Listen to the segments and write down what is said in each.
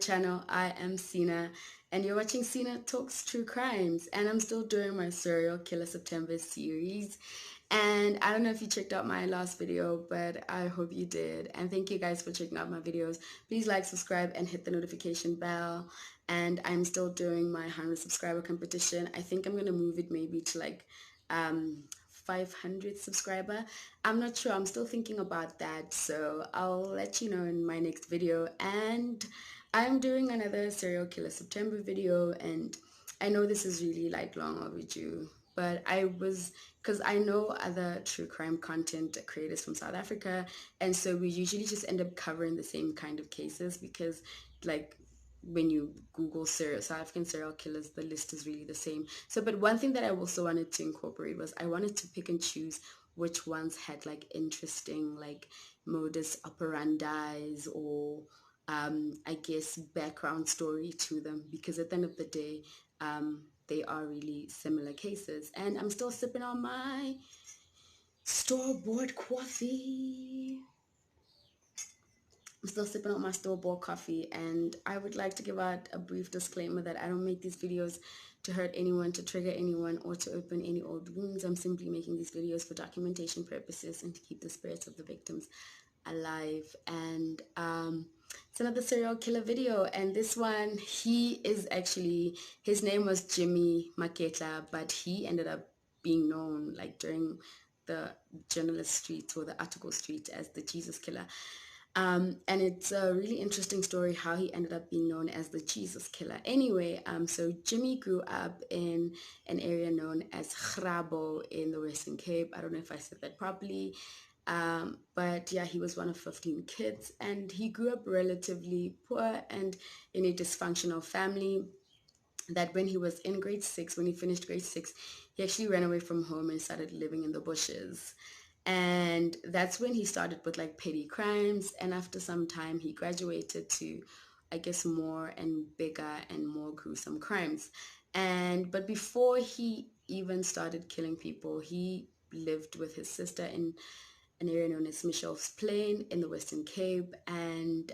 channel. I am Sina, and you're watching Sina Talks True Crimes, and I'm still doing my Serial Killer September series. And I don't know if you checked out my last video, but I hope you did. And thank you guys for checking out my videos. Please like, subscribe, and hit the notification bell. And I'm still doing my 100 subscriber competition. I think I'm gonna move it maybe to like 500 subscriber. I'm not sure. I'm still thinking about that. So I'll let you know in my next video. And I'm doing another serial killer September video. And I know this is really like long overdue, but because I know other true crime content creators from South Africa. And so we usually just end up covering the same kind of cases because like when you Google South African serial killers, the list is really the same. So, but one thing that I also wanted to incorporate was I wanted to pick and choose which ones had like interesting like modus operandi or I guess background story to them, because at the end of the day, they are really similar cases. And I'm still sipping on my store-bought coffee. I'm still sipping on my store-bought coffee, and I would like to give out a brief disclaimer that I don't make these videos to hurt anyone, to trigger anyone, or to open any old wounds. I'm simply making these videos for documentation purposes and to keep the spirits of the victims alive. And it's another serial killer video, and this one, his name was Jimmy Maketta, but he ended up being known like during the journalist street or the article street as the Jesus Killer. And it's a really interesting story how he ended up being known as the Jesus Killer. Anyway, so Jimmy grew up in an area known as Grabo in the Western Cape. I don't know if I said that properly. But yeah, he was one of 15 kids, and he grew up relatively poor and in a dysfunctional family. That when he was in grade 6, when he finished grade 6, he actually ran away from home and started living in the bushes. And that's when he started with like petty crimes. And after some time, he graduated to, I guess, more and bigger and more gruesome crimes. But before he even started killing people, he lived with his sister in an area known as Michelle's Plain in the Western Cape. And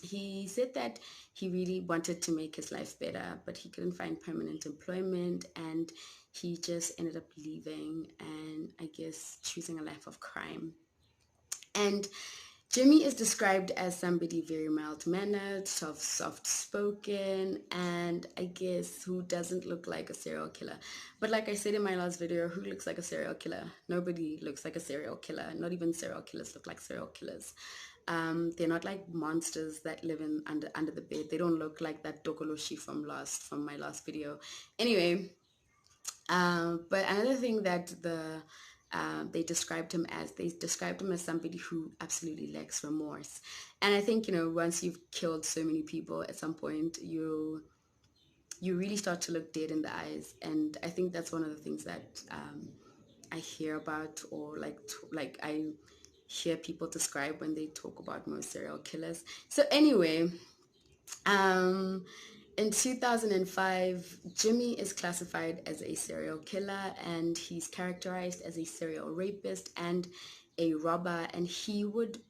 he said that he really wanted to make his life better, but he couldn't find permanent employment, and he just ended up leaving and I guess choosing a life of crime. And Jimmy is described as somebody very mild-mannered, soft-spoken, and I guess who doesn't look like a serial killer. But like I said in my last video, who looks like a serial killer? Nobody looks like a serial killer. Not even serial killers look like serial killers. They're not like monsters that live in under the bed. They don't look like that Dokoloshi from my last video. Anyway, but another thing that they described him as somebody who absolutely lacks remorse. And I think, once you've killed so many people, at some point you really start to look dead in the eyes. And I think that's one of the things that I hear about, or like I hear people describe when they talk about most serial killers. So anyway, in 2005, Jimmy is classified as a serial killer, and he's characterized as a serial rapist and a robber. And he would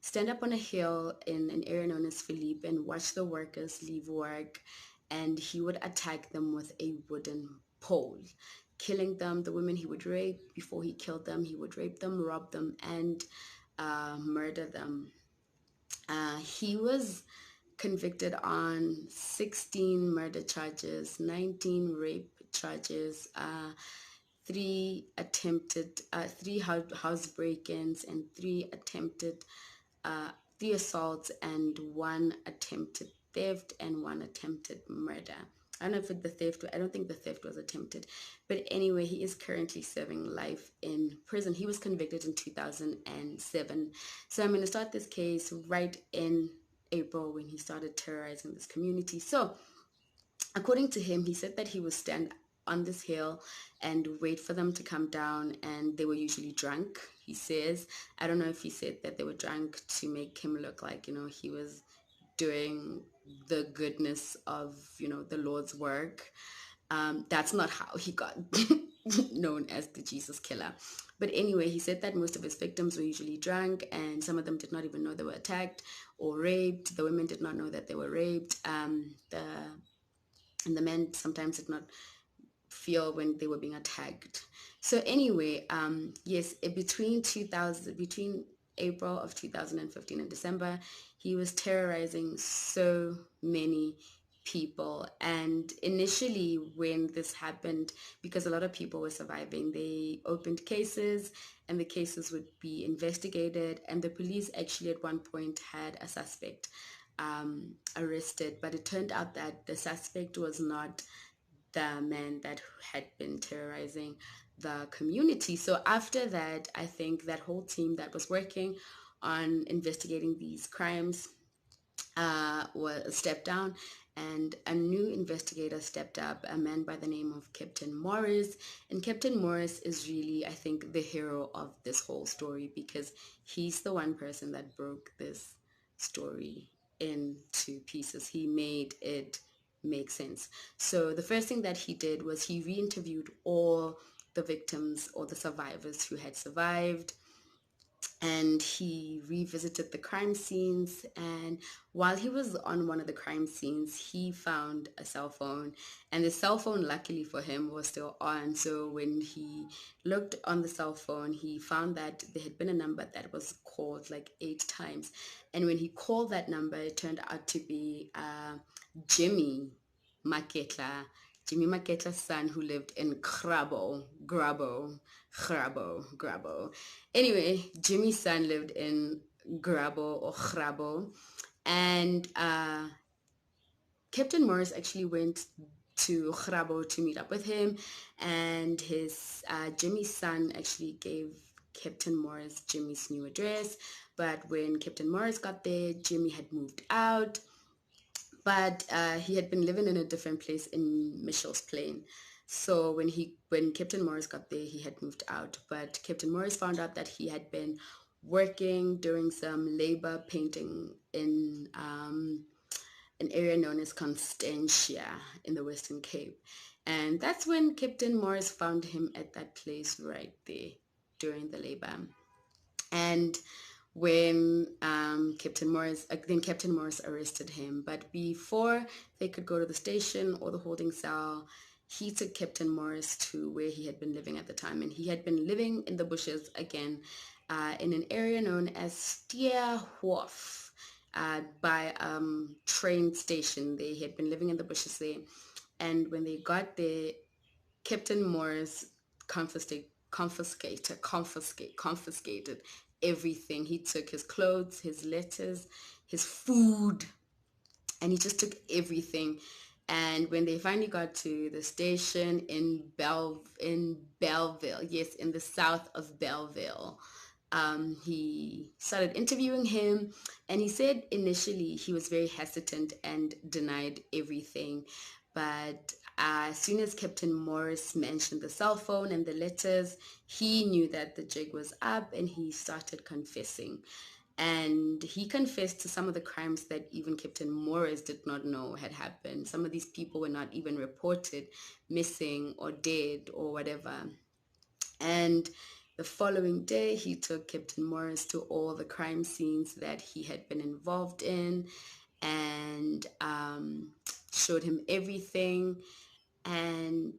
stand up on a hill in an area known as Philippi and watch the workers leave work, and he would attack them with a wooden pole, killing them. The women he would rape, before he killed them, he would rape them, rob them, and murder them. He was convicted on 16 murder charges, 19 rape charges, three house break-ins, and three assaults, and one attempted theft and one attempted murder. I don't know if I don't think the theft was attempted. But anyway, he is currently serving life in prison. He was convicted in 2007. So I'm going to start this case right in April, when he started terrorizing this community. So according to him, he said that he would stand on this hill and wait for them to come down, and they were usually drunk, he says. I don't know if he said that they were drunk to make him look like, he was doing the goodness of, the Lord's work. That's not how he got known as the Jesus killer. But anyway, he said that most of his victims were usually drunk, and some of them did not even know they were attacked or raped. The women did not know that they were raped. And the men sometimes did not feel when they were being attacked. So anyway, yes, between April of 2015 and December, he was terrorizing so many people. And initially, when this happened, because a lot of people were surviving, they opened cases, and the cases would be investigated. And the police actually at one point had a suspect arrested, but it turned out that the suspect was not the man that had been terrorizing the community. So after that, I think that whole team that was working on investigating these crimes was stepped down, and a new investigator stepped up, a man by the name of Captain Morris. And Captain Morris is really, I think, the hero of this whole story, because he's the one person that broke this story into pieces. He made it make sense. So the first thing that he did was he re-interviewed all the victims or the survivors who had survived, and he revisited the crime scenes. And while he was on one of the crime scenes, he found a cell phone, and the cell phone, luckily for him, was still on. So when he looked on the cell phone, he found that there had been a number that was called like 8 times, and when he called that number, it turned out to be Jimmy Maketta, Jimmy Maketla's son, who lived in Grabo. Anyway, Jimmy's son lived in Grabo, and Captain Morris actually went to Grabo to meet up with him, and his Jimmy's son actually gave Captain Morris Jimmy's new address. But when Captain Morris got there, Jimmy had moved out, but he had been living in a different place in Mitchell's Plain. So when Captain Morris got there, he had moved out. But Captain Morris found out that he had been working doing some labor painting in an area known as Constantia in the Western Cape. And that's when Captain Morris found him at that place right there during the labor. And when Captain Morris arrested him. But before they could go to the station or the holding cell, he took Captain Morris to where he had been living at the time. And he had been living in the bushes again, in an area known as Steerhof, by train station. They had been living in the bushes there. And when they got there, Captain Morris confiscated everything. He took his clothes, his letters, his food, and he just took everything. And when they finally got to the station in Belleville, yes, in the south of Belleville, he started interviewing him, and he said initially he was very hesitant and denied everything. But as soon as Captain Morris mentioned the cell phone and the letters, he knew that the jig was up, and he started confessing. And he confessed to some of the crimes that even Captain Morris did not know had happened. Some of these people were not even reported missing or dead or whatever. And the following day, he took Captain Morris to all the crime scenes that he had been involved in, and showed him everything. And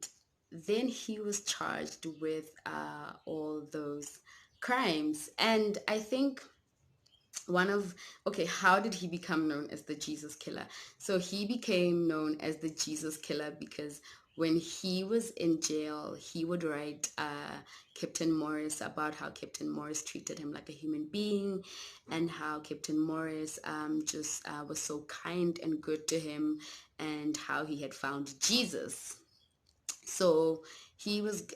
then he was charged with all those crimes. And I think how did he become known as the Jesus killer? So he became known as the Jesus killer because when he was in jail, he would write Captain Morris about how Captain Morris treated him like a human being, and how Captain Morris just was so kind and good to him, and how he had found Jesus. So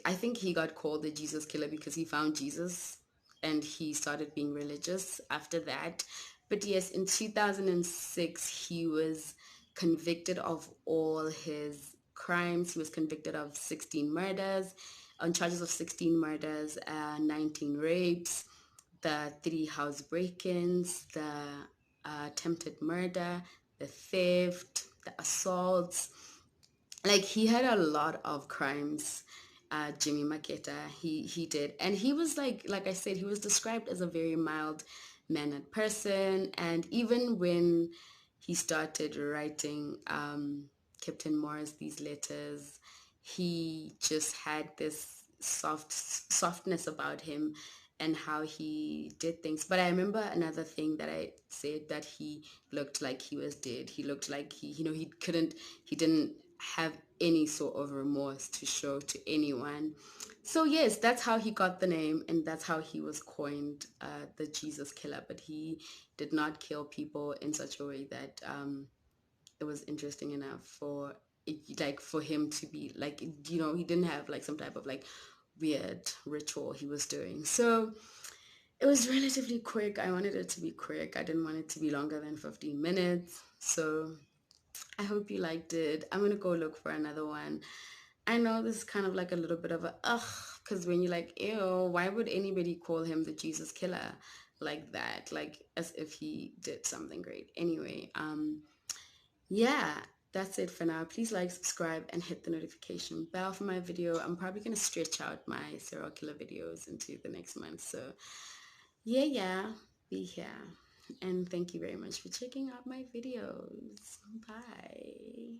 I think he got called the Jesus killer because he found Jesus, and he started being religious after that. But yes, in 2006, he was convicted of all his crimes. He was convicted of 16 murders, on charges of 16 murders, 19 rapes, the 3 house break-ins, the attempted murder, the theft, the assaults, like he had a lot of crimes. Jimmy Maketta, he did, and he was like I said, he was described as a very mild mannered person. And even when he started writing Captain Morris these letters, he just had this softness about him and how he did things. But I remember another thing that I said, that he looked like he was dead. He looked like he didn't have any sort of remorse to show to anyone. So yes, that's how he got the name, and that's how he was coined, the Jesus Killer. But he did not kill people in such a way that it was interesting enough for like for him to be like, he didn't have like some type of like weird ritual he was doing. So it was relatively quick. I wanted it to be quick. I didn't want it to be longer than 15 minutes. So I hope you liked it. I'm gonna go look for another one. I know this is kind of like a little bit of a ugh, because when you're like, ew, why would anybody call him the Jesus Killer like that? Like as if he did something great. Anyway, yeah, that's it for now. Please like, subscribe, and hit the notification bell for my video. I'm probably gonna stretch out my serial killer videos into the next month. So yeah, be here. And thank you very much for checking out my videos. Bye.